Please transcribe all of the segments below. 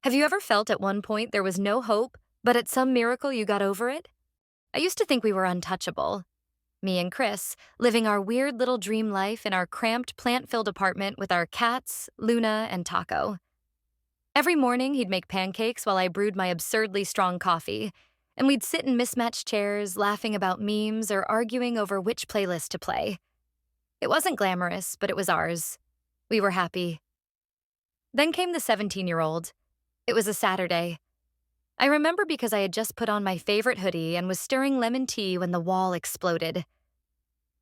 Have you ever felt at one point there was no hope, but at some miracle you got over it? I used to think we were untouchable. Me and Chris, living our weird little dream life in our cramped, plant filled apartment with our cats, Luna, and Taco. Every morning, he'd make pancakes while I brewed my absurdly strong coffee, and we'd sit in mismatched chairs, laughing about memes or arguing over which playlist to play. It wasn't glamorous, but it was ours. We were happy. Then came the 17-year-old. It was a Saturday. I remember because I had just put on my favorite hoodie and was stirring lemon tea when the wall exploded.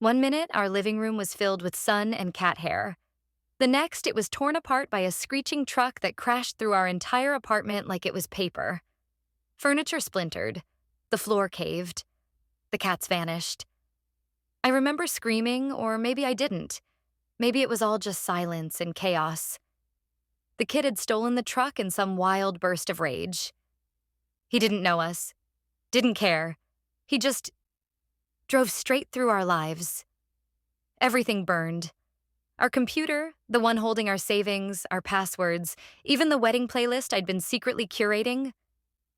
One minute, our living room was filled with sun and cat hair. The next, it was torn apart by a screeching truck that crashed through our entire apartment like it was paper. Furniture splintered. The floor caved. The cats vanished. I remember screaming, or maybe I didn't. Maybe it was all just silence and chaos. The kid had stolen the truck in some wild burst of rage. He didn't know us, didn't care. He just drove straight through our lives. Everything burned. Our computer, the one holding our savings, our passwords, even the wedding playlist I'd been secretly curating,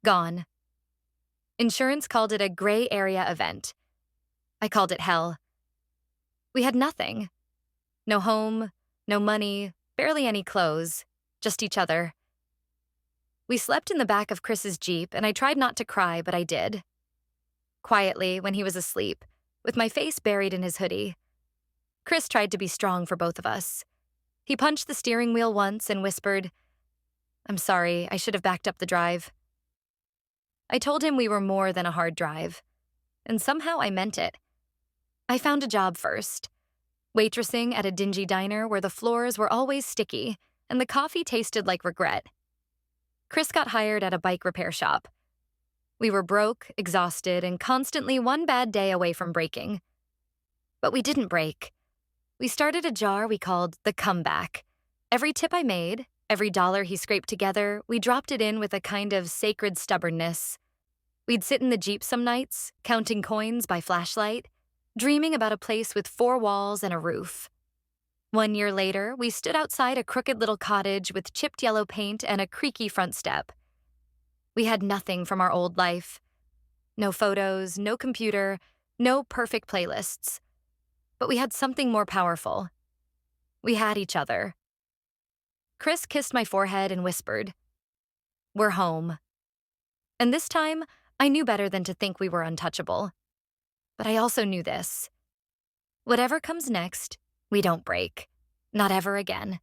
gone. Insurance called it a gray area event. I called it hell. We had nothing. No home, no money, barely any clothes, just each other. We slept in the back of Chris's Jeep, and I tried not to cry, but I did. Quietly, when he was asleep, with my face buried in his hoodie. Chris tried to be strong for both of us. He punched the steering wheel once and whispered, "I'm sorry, I should have backed up the drive." I told him we were more than a hard drive, and somehow I meant it. I found a job first, waitressing at a dingy diner where the floors were always sticky and the coffee tasted like regret. Chris got hired at a bike repair shop. We were broke, exhausted, and constantly one bad day away from breaking. But we didn't break. We started a jar we called the Comeback. Every tip I made, every dollar he scraped together, we dropped it in with a kind of sacred stubbornness. We'd sit in the Jeep some nights, counting coins by flashlight, dreaming about a place with 4 walls and a roof. 1 year later, we stood outside a crooked little cottage with chipped yellow paint and a creaky front step. We had nothing from our old life. No photos, no computer, no perfect playlists. But we had something more powerful. We had each other. Chris kissed my forehead and whispered, "We're home." And this time, I knew better than to think we were untouchable. But I also knew this. Whatever comes next, we don't break. Not ever again.